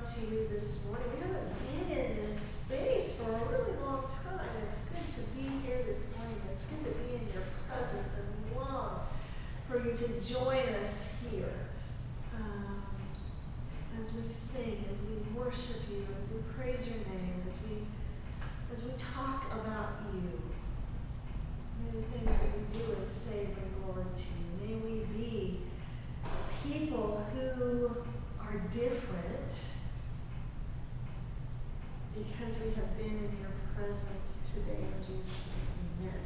to you this morning. We haven't been in this space for a really long time. It's good to be here this morning. It's good to be in your presence, and we long for you to join us here as we sing, as we worship you, as we praise your name, as we talk about you. May the things that we do and say bring glory to you. May we be people who are different because we have been in your presence today. In Jesus' name, amen.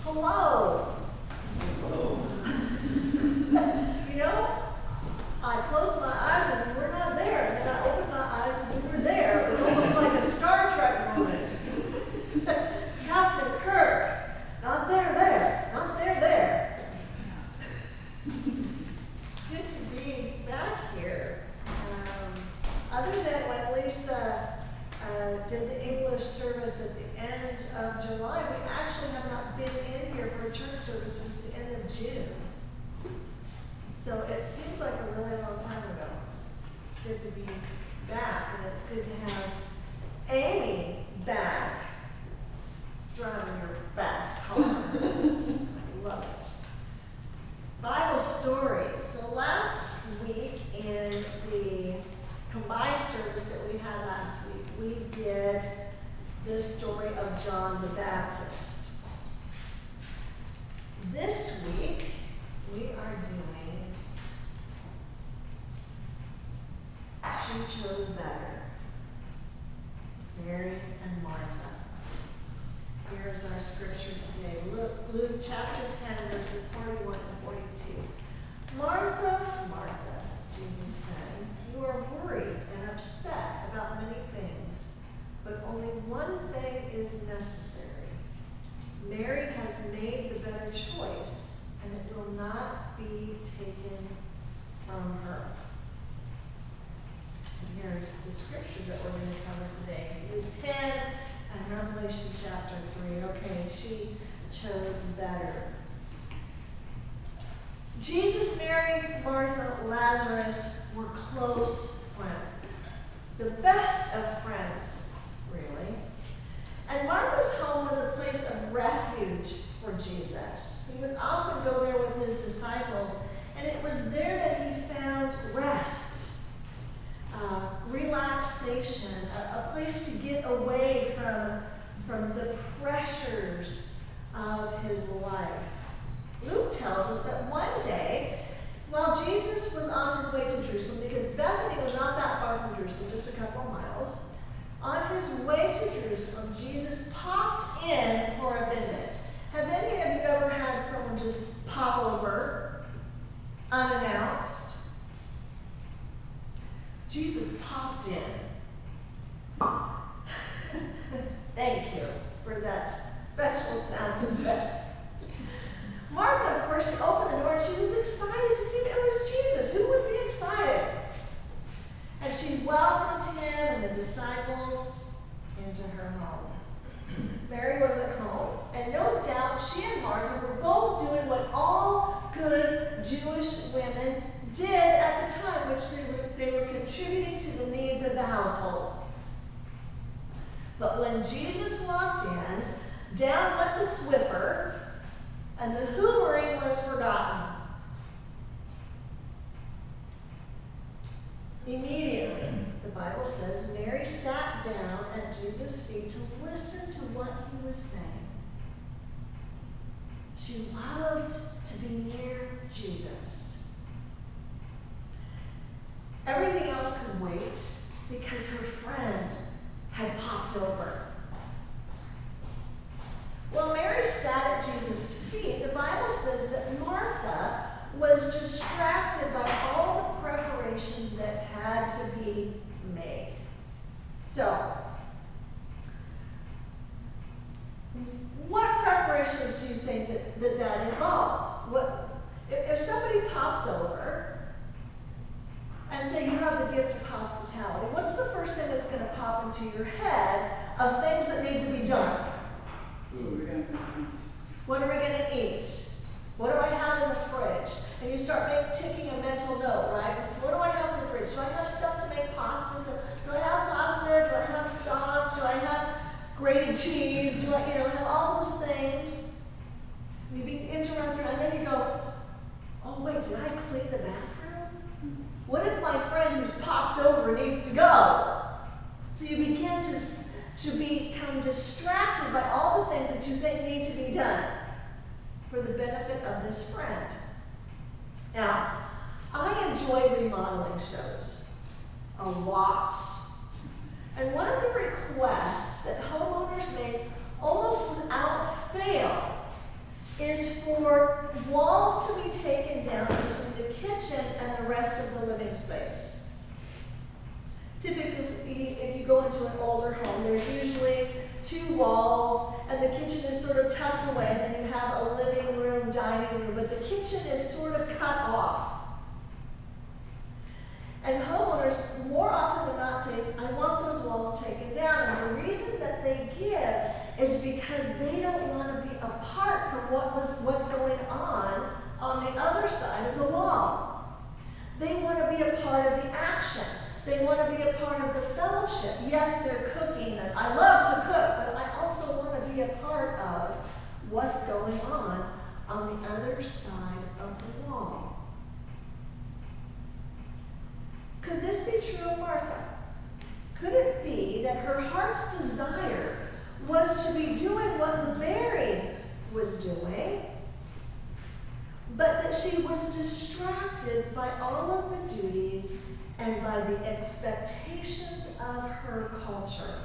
Hello. Hello. You know, I closed my eyes and we were not there. And then I opened my eyes and we were there. It was almost like a Star Trek moment. Captain Kirk, not there, not there. It's good to be back here. Other than when Lisa did the English service at the end of July, we actually have not been in here for a church service since the end of June. So it seems like a really long time ago. It's good to be back, and it's good to have Amy back driving your fast car. I love it. Bible stories. So last week in the combined service that we had last week, we did the story of John the Baptist. This week, we are doing She Chose Better, Mary and Martha. Here's our scripture today. Luke chapter 10, verses 41 and 42. Martha, Martha, Jesus said, you are worried and upset about many things, but only one thing is necessary. Mary has made the better choice, and it will not be taken from her. And here's the scripture that we're going to cover today. Luke 10 and Revelation chapter 3. Okay, she chose better. Jesus, Mary, Martha, Lazarus were close friends. The best of friends, really. And Martha's home was a place of refuge for Jesus. He would often go there with his disciples, and it was there that he found rest, relaxation, a place to get away from the pressures of his life. Luke tells us that one day, while Jesus was on his way to Jerusalem, because Bethany was not that far from Jerusalem, just a couple of miles, on his way to Jerusalem, Jesus popped in for a visit. Have any of you ever had someone just pop over unannounced? Jesus popped in. Thank you for that special sound effect. Martha, of course, she opened the door and she was excited to see that it was Jesus. Who would be excited? And she welcomed him and the disciples into her home. Mary was at home, and no doubt she and Martha were both doing what all good Jewish women did at the time, which they were contributing to the needs of the household. But when Jesus walked in, down went the Swiffer, and the hoovering was forgotten. Immediately, the Bible says, Mary sat down at Jesus' feet to listen to what he was saying. She loved to be near Jesus. Everything else could wait because her friend had popped over. While Mary sat at Jesus' feet, the Bible says that Martha was distracted by all the preparations that had to be made. So, what preparations do you think that involved? If somebody pops over and say you have the gift of hospitality, what's the first thing that's going to pop into your head of things that need to be done? What are we going to eat? What do I have in the fridge? And you start ticking a mental note, right? What do I have in the fridge? fridge? Do I have stuff to make pasta? So, do I have pasta? Do I have sauce? Do I have grated cheese? Do I, have all those things? And you begin to run through, and then you go, oh wait, did I clean the bathroom? What if my friend who's popped over needs to go? So you begin to become distracted by all the things that you think need to be done for the benefit of this friend. Now, I enjoy remodeling shows a lot. And one of the requests that homeowners make almost without fail is for walls to be taken down between the kitchen and the rest of the living space. Typically, if you go into an older home, there's usually 2 walls, and the kitchen is sort of tucked away, and then you have a living room, dining room, but the kitchen is sort of cut off. And homeowners, more often than not, say, I want those walls taken down. And the reason that they give is because they don't want to be apart from what's going on the other side of the wall. They want to be a part of the action. They want to be a part of the fellowship. Yes, they're cooking, and I love to cook, but I also want to be a part of what's going on the other side of the wall. Could this be true of Martha? Could it be that her heart's desire was to be doing what Mary was doing, but that she was distracted by all of the duties and by the expectations of her culture?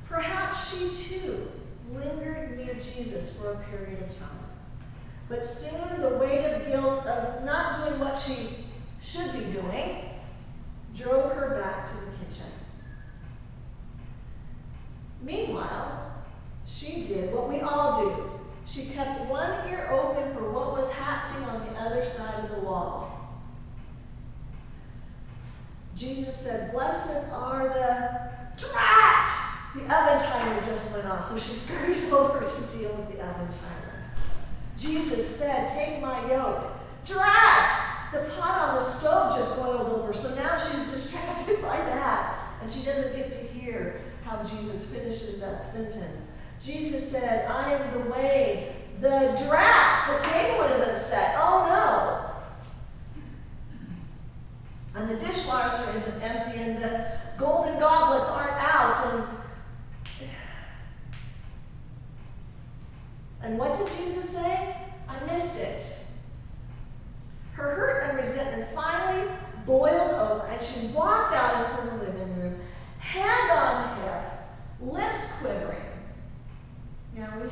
Perhaps she too lingered near Jesus for a period of time, but soon the weight of guilt of not doing what she should be doing drove her back to the kitchen. Meanwhile, she did what we all do. She kept one ear open for what was happening on the other side of the wall. Jesus said, "Blessed are the drat!" The oven timer just went off, so she scurries over to deal with the oven timer. Jesus said, "Take my yoke." Drat! The pot on the stove just boiled over, so now she's distracted by that, and she doesn't get to hear how Jesus finishes that sentence. Jesus said, "I am the way." The drat, the table isn't set. Oh no. And the dishwasher isn't empty, and the golden goblets aren't out. And what did Jesus say? I missed it. Her hurt and resentment finally boiled over, and she walked out into the living room, hand on hip, lips quivering. Now we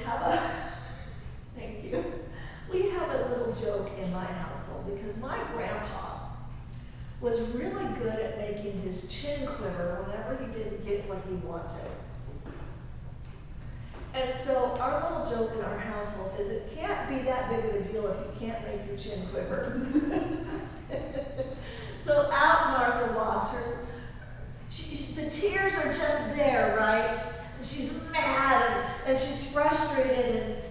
have a little joke in my household because my grandpa was really good at making his chin quiver whenever he didn't get what he wanted. And so our little joke in our household is it can't be that big of a deal if you can't make your chin quiver. So out Martha walks. The tears are just there, right? And she's mad and she's frustrated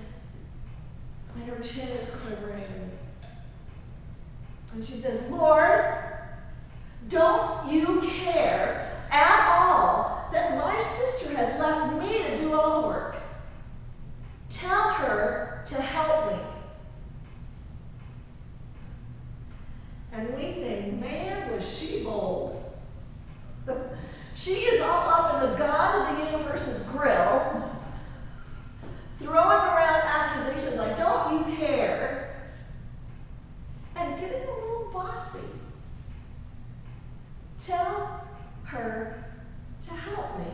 and her chin is quivering. And she says, "Lord, don't you care at all that my sister has left me to do all the work? Tell her to help me." And we think, man, was she bold. She is all up in the God of the universe's grill, throwing around accusations like, "Don't you care?" and getting a little bossy. Tell her to help me.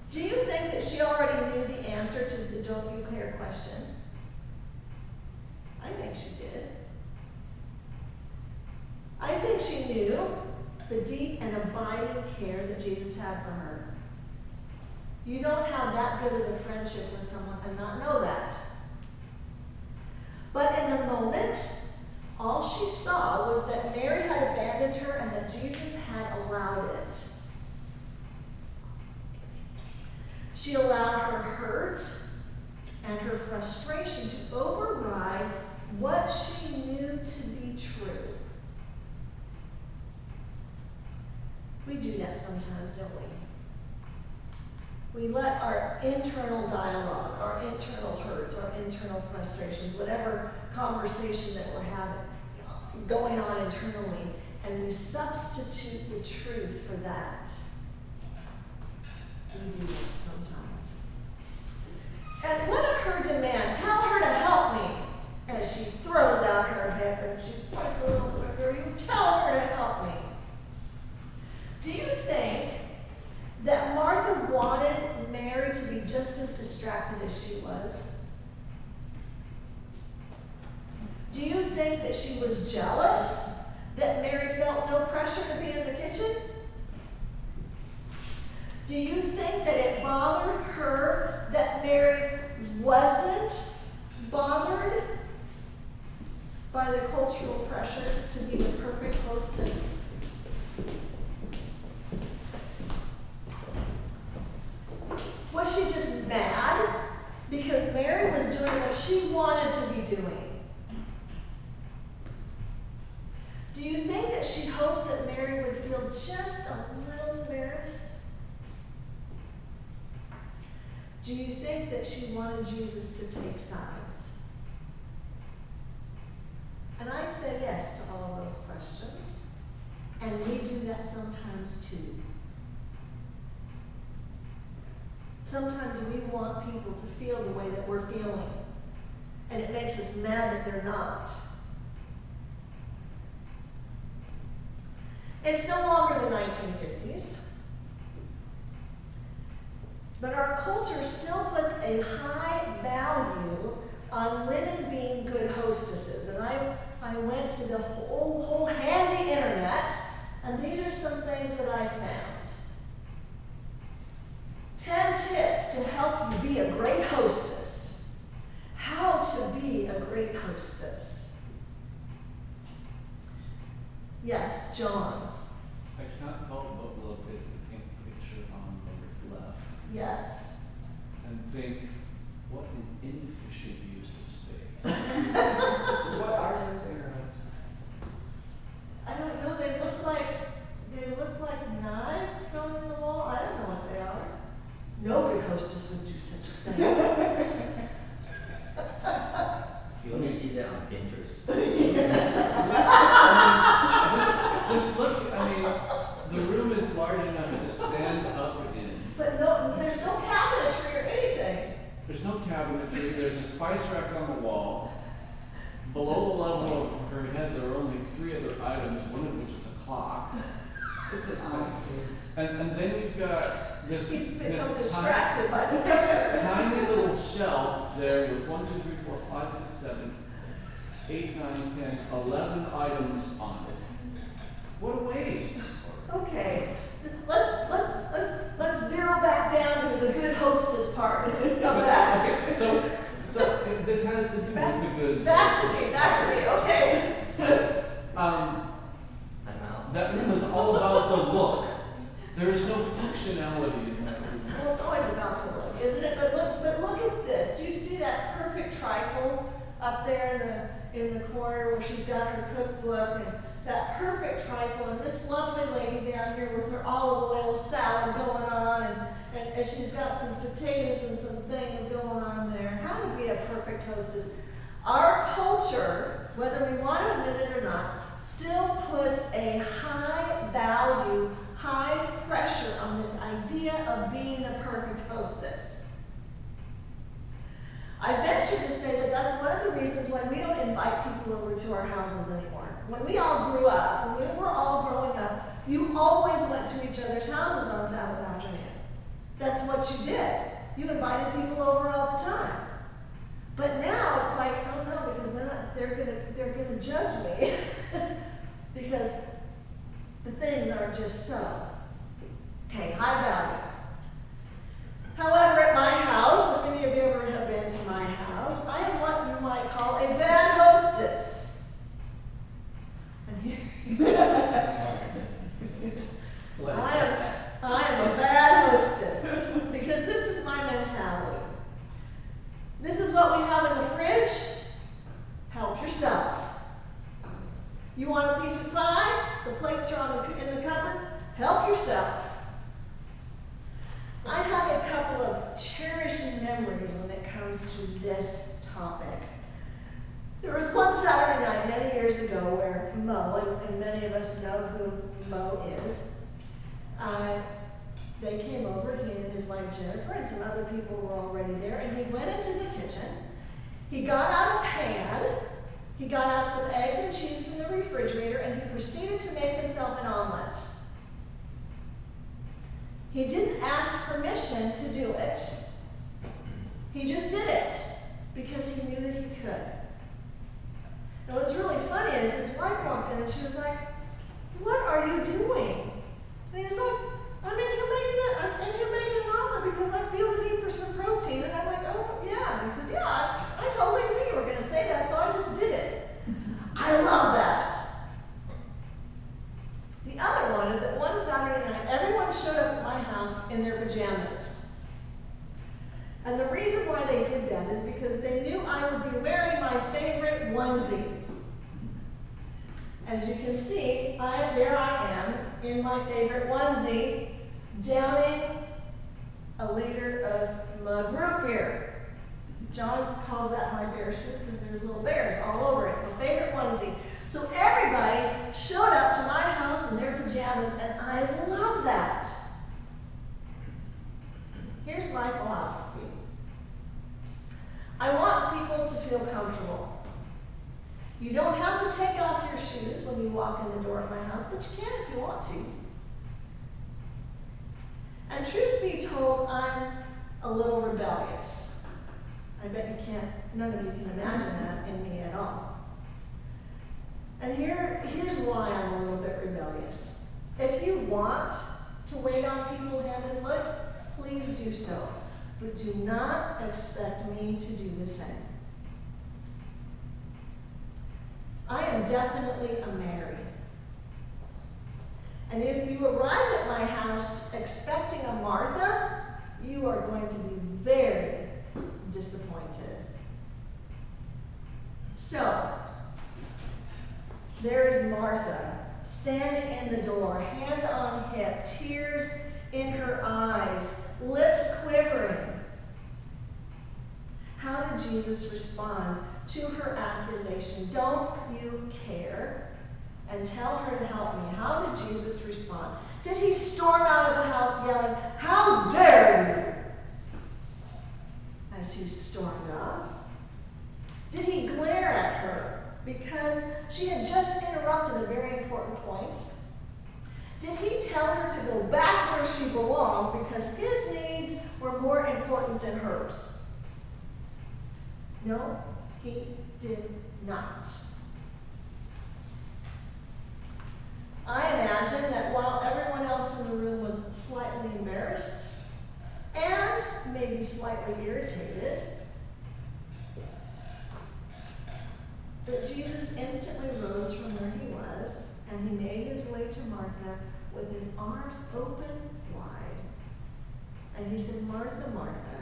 Do you think that she already knew the answer to the "don't you care" question? I think she did. I think she knew the deep and abiding care that Jesus had for her. You don't have that good of a friendship with someone and not know that. But in the moment, all she saw was that Mary had abandoned her and that Jesus had allowed it. She allowed her hurt and her frustration to override what she sometimes, don't we? We let our internal dialogue, our internal hurts, our internal frustrations, whatever conversation that we're having, going on internally, and we substitute the truth for that. We do that sometimes. And what of her demand? Tell her to help me. As she throws out her head and she points a little finger, you tell her to help me. Do you think that Martha wanted Mary to be just as distracted as she was? Do you think that she was jealous that Mary felt no pressure to be in the kitchen? Do you think that it bothered her that Mary wasn't bothered by the cultural pressure to be the perfect hostess? Was she just mad because Mary was doing what she wanted to be doing? Do you think that she hoped that Mary would feel just a little embarrassed? Do you think that she wanted Jesus to take sides? And I say yes to all of those questions. And we do that sometimes too. Sometimes we want people to feel the way that we're feeling. And it makes us mad that they're not. It's no longer the 1950s. But our culture still puts a high value on women being good hostesses. And I went to the whole handy internet, and these are some things that I found. 10 tips to help you be a great hostess. How to be a great hostess. Yes, John. I can't help but look at the pink picture on the left Yes. and think, what an inefficient use of space. What are those arrows? I don't know. They look like knives going in the wall. I don't know what they are. No good hostess would do such a thing. You only see that on Pinterest. Just look, I mean, the room is large enough to stand up in. But no, there's no cabinetry or anything. There's no cabinetry, there's a spice rack on the wall. Below the level of her head, there are only 3 other items, one of which is a clock. It's an odd space. And then you've got this, He's become this distracted by the picture. tiny little shelf there with 1, 2, 3, 4, 5, 6, 7, 8, 9, 10, 11 items on it. What a waste. Okay, let's zero back down to the good hostess part of that. Okay, so this has to do with the good. Back to me, okay. I'm out. That room is all about the look. There is no functionality in that room. Well, it's always about the look, isn't it? But look at this. You see that perfect trifle up there in the corner where she's got her cookbook, and that perfect trifle, and this lovely lady down here with her olive oil salad going on, and she's got some potatoes and some things going on there. How to be a perfect hostess. Our culture, whether we want to admit it or not, still puts a high value, high pressure on this idea of being a perfect hostess. I venture to say that that's one of the reasons why we don't invite people over to our houses anymore. When we all grew up, when we were all growing up, you always went to each other's houses on Sabbath afternoon. That's what you did. You invited people over all the time. But now it's like, oh no, because they're gonna judge me because the things are just so. Okay, high value. However, at my house, if any of you ever have been to my house, I am what you might call a bad hostess. And here, What is I that? am a bad hostess because this is my mentality. This is what we have in the fridge. Help yourself. You want a piece of pie? topic. There was one Saturday night many years ago where Mo, and many of us know who Mo is, they came over, he and his wife Jennifer, and some other people were already there, and he went into the kitchen. He got out a pan, he got out some eggs and cheese from the refrigerator, and he proceeded to make himself an omelet. He didn't ask permission to do it. He just did it because he knew that he could. And what was really funny is his wife walked in and she was like, "What are you doing?" And he was like, I'm in here making an omelet because I feel the need for some protein." And I'm like, "Oh, yeah." And he says, "Yeah, I totally knew you were going to say that, so I just did it." I love that. The other one is that one Saturday night, everyone showed up at my house in their pajamas. And the reason why they did that is because they knew I would be wearing my favorite onesie. As you can see, there I am in my favorite onesie, downing a liter of mug root beer. John calls that my bear soup because there's little bears all over it, my favorite onesie. So everybody showed up to my house in their pajamas, and I love that. Here's my philosophy. I want people to feel comfortable. You don't have to take off your shoes when you walk in the door of my house, but you can if you want to. And truth be told, I'm a little rebellious. I bet none of you can imagine that in me at all. And here's why I'm a little bit rebellious. If you want to wait on people hand and foot, please do so. But do not expect me to do the same. I am definitely a Mary. And if you arrive at my house expecting a Martha, you are going to be very disappointed. So, there is Martha standing in the door, hand on hip, tears in her eyes, lips quivering. How did Jesus respond to her accusation? "Don't you care?" And tell her to help me. How did Jesus respond? Did he storm out of the house yelling, "How dare you?" as he stormed off? Did he glare at her because she had just interrupted a very important point? Did he tell her to go back where she belonged because his needs were more important than hers? No, he did not. I imagine that while everyone else in the room was slightly embarrassed and maybe slightly irritated, that Jesus instantly rose from where he was and he made his way to Martha with his arms open wide. And he said, "Martha, Martha,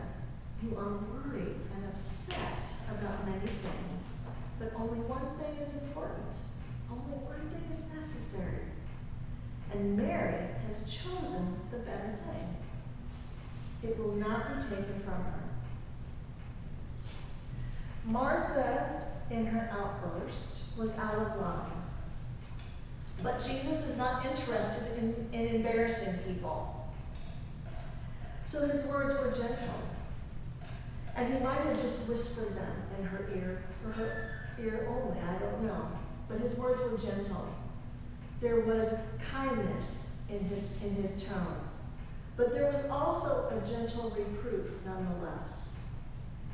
you are worried and upset about many things, but only one thing is important. Only one thing is necessary. And Mary has chosen the better thing. It will not be taken from her." Martha, in her outburst, was out of line. But Jesus is not interested in embarrassing people. So his words were gentle. And he might have just whispered them in her ear, or her ear only, I don't know. But his words were gentle. There was kindness in his tone. But there was also a gentle reproof nonetheless.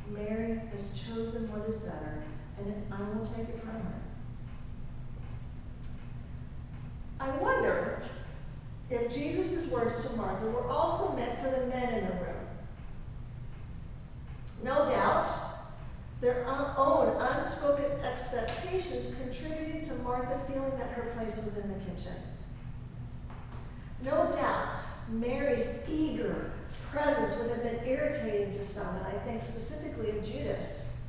Mary has chosen what is better, and I won't take it from her. I wonder if Jesus' words to Martha were also meant for the men in the room. No doubt, their own unspoken expectations contributed to Martha feeling that her place was in the kitchen. No doubt, Mary's eager presence would have been irritating to some, and I think specifically of Judas.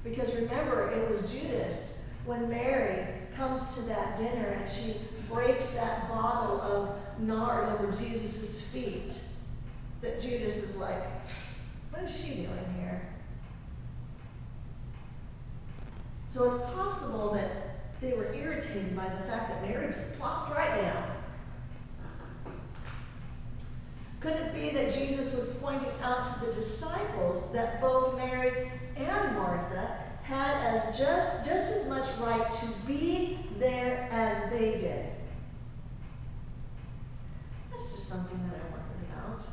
Because remember, it was Judas, when Mary comes to that dinner and she breaks that bottle of nard over Jesus' feet, that Judas is like, "What is she doing here?" So it's possible that they were irritated by the fact that Mary just plopped right down. Could it be that Jesus was pointing out to the disciples that both Mary and Martha had as just as much right to be there as they did? That's just something that I wondered about.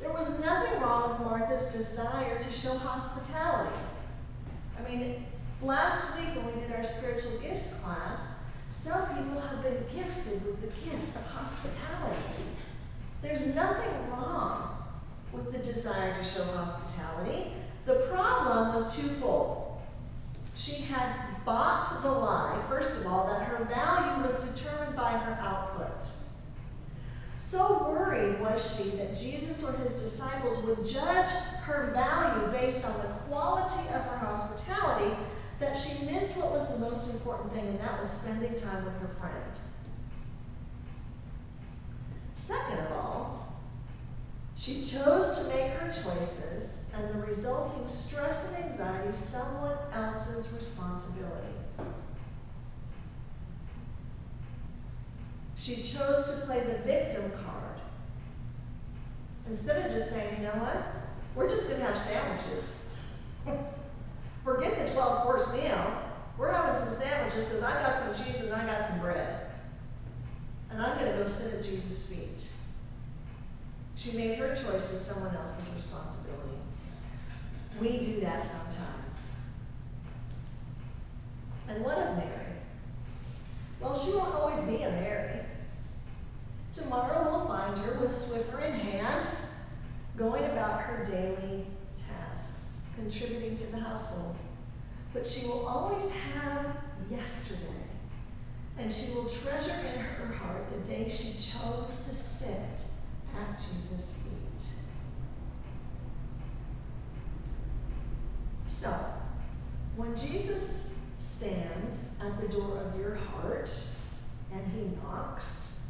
There was nothing wrong with Martha's desire to show hospitality. I mean, last week when we did our spiritual gifts class, some people have been gifted with the gift of hospitality. There's nothing wrong with the desire to show hospitality. The problem was twofold. She had bought the lie, first of all, that her value was determined by her output. So worried was she that Jesus or his disciples would judge her value based on the quality of her hospitality that she missed what was the most important thing, and that was spending time with her friend. Second of all, she chose to make her choices and the resulting stress and anxiety someone else's responsibility. She chose to play the victim card instead of just saying, you know what, we're just going to have sandwiches. Forget the 12-course meal. We're having some sandwiches because I got some cheese and I got some bread. And I'm going to go sit at Jesus' feet. She made her choices someone else's responsibility. We do that sometimes. And what of Mary? Well, she won't always be a Mary. Tomorrow we'll find her with Swiffer in hand, going about her daily tasks, contributing to the household. But she will always have yesterday. And she will treasure in her heart the day she chose to sit at Jesus' feet. So, when Jesus stands at the door of your heart and he knocks,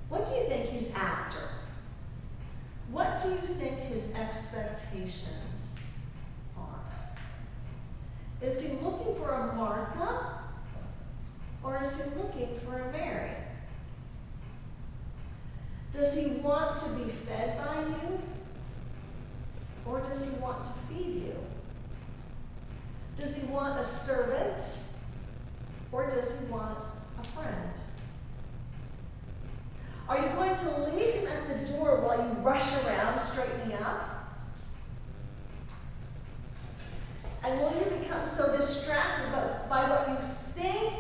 what do you think he's after? What do you think his expectations are? Is he looking for a Martha? Or is he looking for a Mary? Does he want to be fed by you? Or does he want to feed you? Does he want a servant? Or does he want a friend? Are you going to leave him at the door while you rush around straightening up? And will you become so distracted by what you think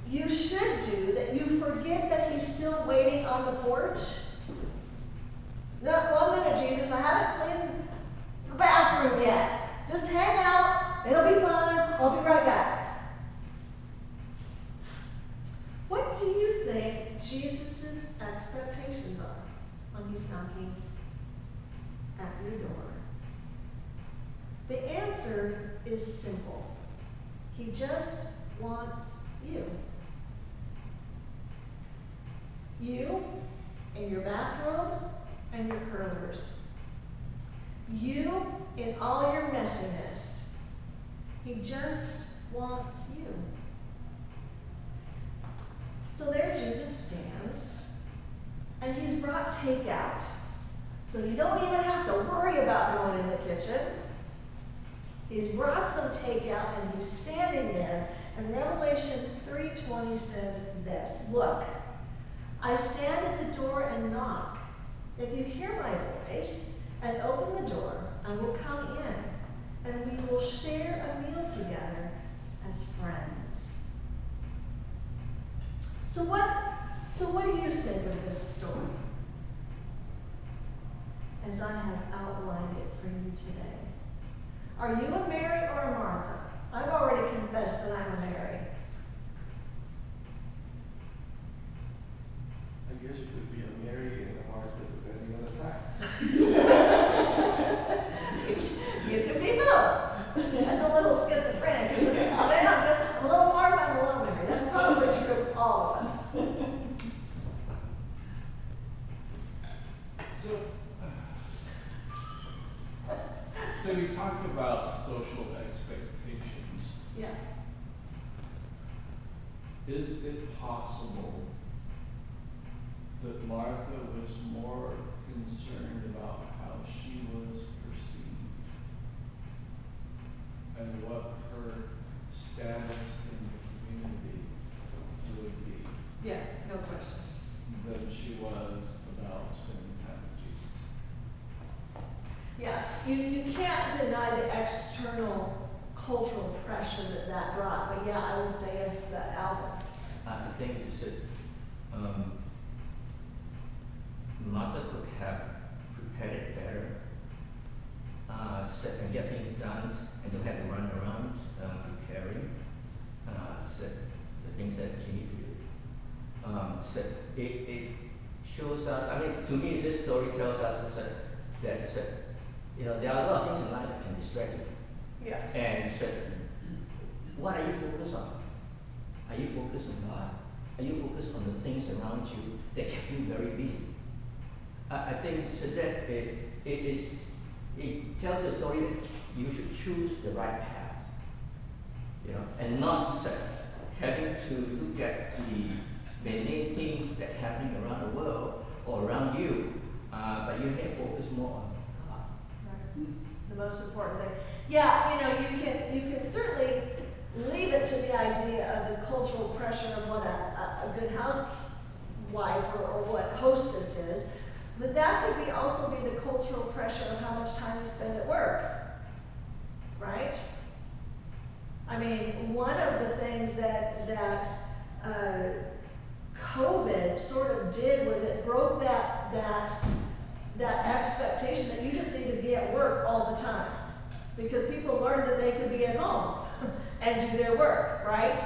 you should do that you forget that he's still waiting on the porch? No, 1 minute, Jesus, I haven't cleaned the bathroom yet. Just hang out, it'll be fine, I'll be right back. What do you think Jesus' expectations are when he's knocking at your door? The answer is simple. He just wants you. You in your bathrobe and your curlers. You in all your messiness. He just wants you. So there Jesus stands, and he's brought takeout. So you don't even have to worry about going in the kitchen. He's brought some takeout, and he's standing there, and Revelation 3:20 says this, "Look, I stand at the door and knock. If you hear my voice and open the door, I will come in, and we will share a meal together as friends." So what do you think of this story as I have outlined it for you today? Are you a Mary or a Martha? I've already confessed that I'm a Mary. I guess it could be a Mary and a Martha depending on the time. You could be both. That's a little schizophrenic, isn't it? Today I'm a little Martha, I'm a little Mary. That's probably true of all of us. So So you talked about social expectations. Yeah. Is it possible that Martha was more concerned about how she was perceived and what her status in the community would be Yeah, no question. than she was about spending time with Jesus? Yeah, you can't deny the external cultural pressure that brought, but yeah, I would say it's the album. I think it's Martha could have prepared it better, and get things done, and don't have to run around preparing the things that she needs to do. So it shows us. I mean, to me, this story tells us that there are a lot of things in life that can distract you. Yes. And what are you focused on? Are you focused on God? Are you focused on the things around you that keep you very busy? I think that it tells a story that you should choose the right path, and not just having to look at the many things that are happening around the world or around you, but you have to focus more on God. Right. The most important thing. Yeah, you can certainly leave it to the idea of the cultural pressure of what a good housewife or what hostess is, but that could be also be the cultural pressure of how much time you spend at work, right? I mean, one of the things that COVID sort of did was it broke that expectation that you just need to be at work all the time, because people learned that they could be at home and do their work, right?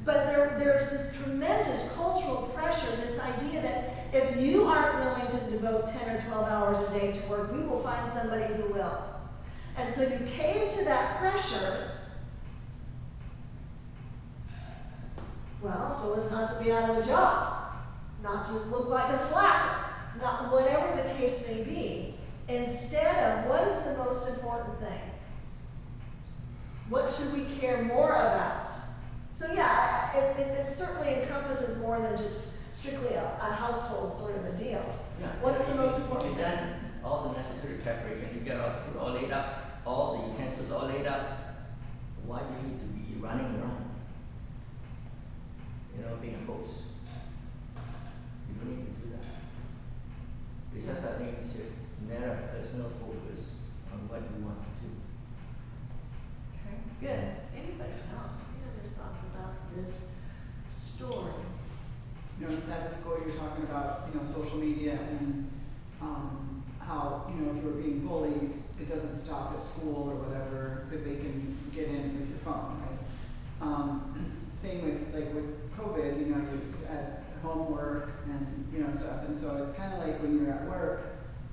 But there's this tremendous cultural pressure, this idea that if you aren't willing to devote 10 or 12 hours a day to work, we will find somebody who will. And so you cave to that pressure, well, so as not to be out of a job, not to look like a slacker, not whatever the case may be, instead of what is the most important thing? What should we care more about? So yeah, it certainly encompasses more than just strictly a household sort of a deal. Yeah. What's the most You've important thing? done all the necessary preparation. You get all the food all laid out, all the utensils all laid out. Why do you need to be running around? Being a host. You don't need to do that. It's just, I think it's a matter of personal focus on what you want to do. Okay, good. Anybody else? Any other thoughts about this story? In Sabbath school, you're talking about, social media and how, if you're being bullied, it doesn't stop at school or whatever, because they can get in with your phone, right? Same with COVID, you had homework and, stuff. And so it's kind of like when you're at work,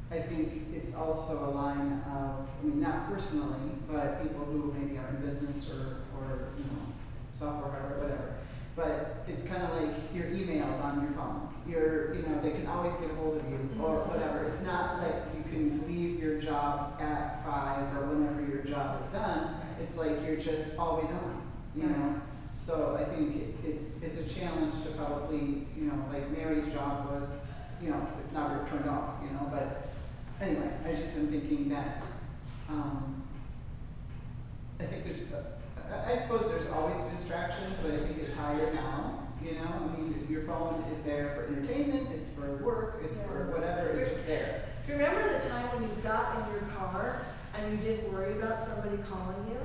I think it's also a line of, not personally, but people who maybe are in business or software or whatever. But it's kind of like your emails on your phone. They can always get a hold of you or whatever. It's not like you can leave your job at 5 or whenever your job is done. It's like you're just always on, So I think it's a challenge to probably, like Mary's job was, never turned off, but anyway, I just am thinking that, I think I suppose there's always distractions, but I think it's higher now, your phone is there for entertainment, it's for work, it's for whatever, it's just there. Do you remember the time when you got in your car and you didn't worry about somebody calling you?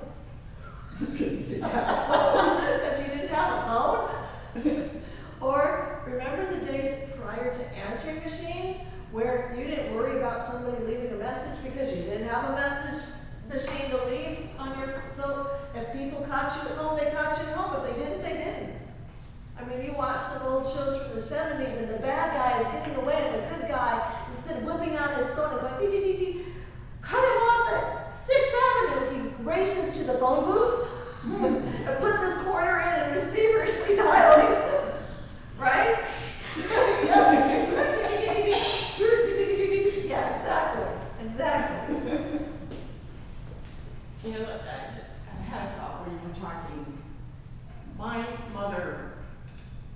Because you didn't have a phone. Because you didn't have a phone. Or remember the days prior to answering machines where you didn't worry about somebody leaving a message because you didn't have a message machine to leave on your. So if people caught you at home, they caught you at home. If they didn't, they didn't. I mean, you watch some old shows from the 70s, and the bad guy is getting away, and the good guy, instead of whipping out his phone and going dee dee dee dee, cut him off at 6th Avenue. He races to the phone booth and puts his quarter in and is feverishly dialing. Right? Yeah, exactly. You know, I had a thought where you were talking. My mother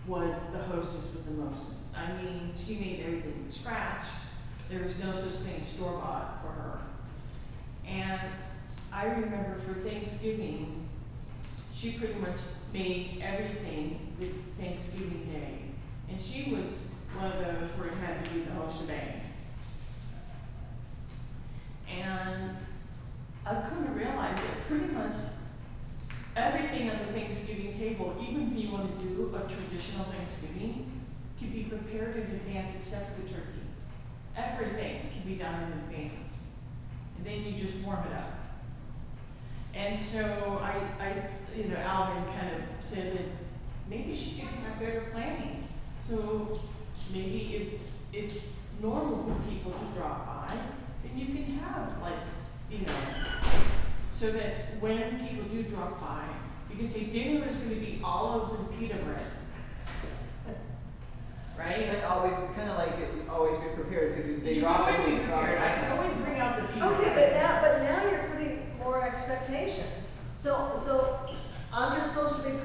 was the hostess with the mostest. I mean, she made everything from scratch. There was no such thing as store-bought for her. And I remember for Thanksgiving, she pretty much made everything the Thanksgiving Day. And she was one of those where it had to be the whole shebang. And I couldn't realize that pretty much everything at the Thanksgiving table, even if you want to do a traditional Thanksgiving, can be prepared in advance except for the turkey. Everything can be done in advance. And then you just warm it up. And so you know, Alvin kind of said that maybe she could have better planning. So maybe if it's normal for people to drop by, then you can have like, you know, so that when people do drop by, you can say dinner is going to be olives and pita bread. Right? Like always, kind of like always be prepared because they You drop can it. always be prepared. I can always bring out the pita Okay, bread. but now you're putting more expectations. So I'm just supposed to be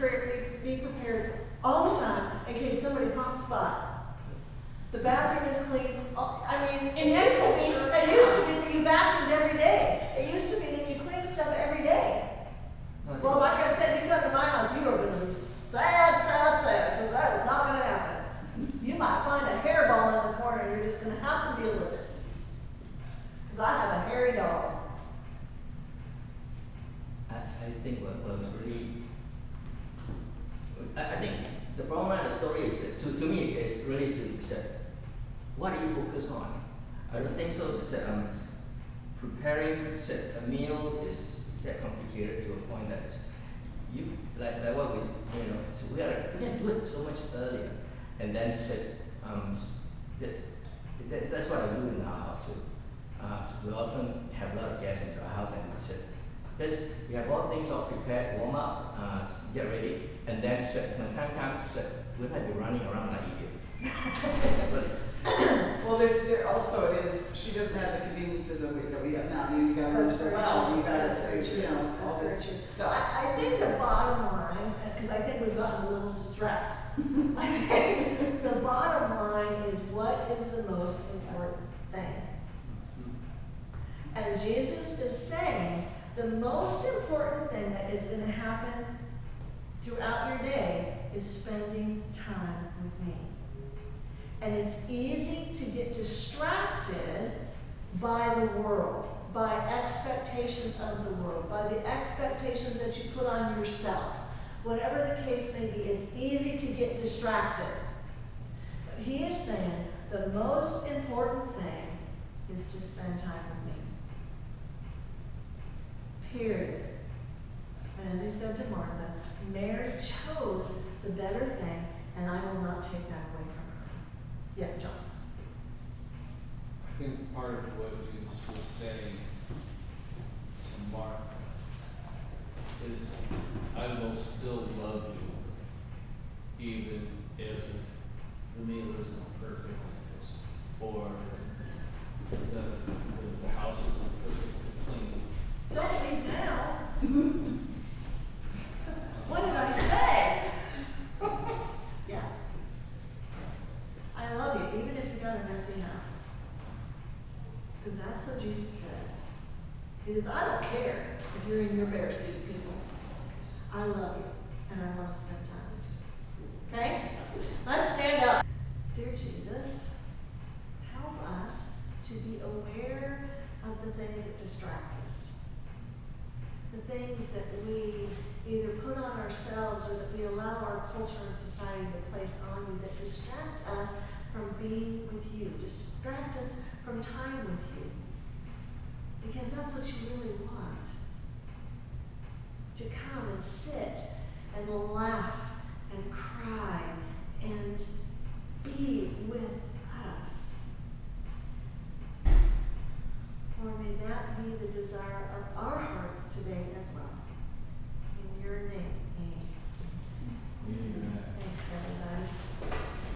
prepared all the time in case somebody pops by. The bathroom is clean. I mean, In that culture, it used to be that you vacuumed every day. It used to be that you cleaned stuff every day. No, I Well, think- like I said, you come to my house, you are going to be sad, because that is not going to happen. You might find a hairball in the corner, and you're just going to have to deal with it. Because I have a hairy dog. I think what was really, I think the problem of the story is that to me is really to say, what do you focus on? I don't think so. That preparing a meal is that complicated to a point that you like what we so we can do it so much earlier, and then that's what I do in our house too. We often have a lot of guests into our house and we have all things all prepared, warm up, get ready, and then when time comes, we might be running around like idiots. Well, there also it is. She doesn't have the conveniences that we have now. You got to That's rinse the very well. true. You got That's very to, true. all That's very this true. stuff. I think the bottom line, because I think we've gotten a little distracted. I think the bottom line is what is the most important thing. And Jesus is saying the most important thing that is going to happen throughout your day is spending time with me. And it's easy to get distracted by the world, by expectations of the world, by the expectations that you put on yourself. Whatever the case may be, it's easy to get distracted. But he is saying the most important thing is to spend time with me. Period. And as he said to Martha, Mary chose the better thing, and I will not take that away from her. Yeah, John. I think part of what Jesus was saying to Martha is, I will still love you, even if the meal isn't perfect, or the house isn't perfectly clean. Don't leave now. What did I say? Yeah. I love you, even if you got a messy house. Because that's what Jesus does. He says, I don't care if you're in your bare seat, people. I love you, and I want to spend time with you. Okay? Let's stand up. Dear Jesus, help us to be aware of the things that distract us. The things that we either put on ourselves or that we allow our culture and society to place on you that distract us from being with you, distract us from time with you. Because that's what you really want. To come and sit and laugh and cry and be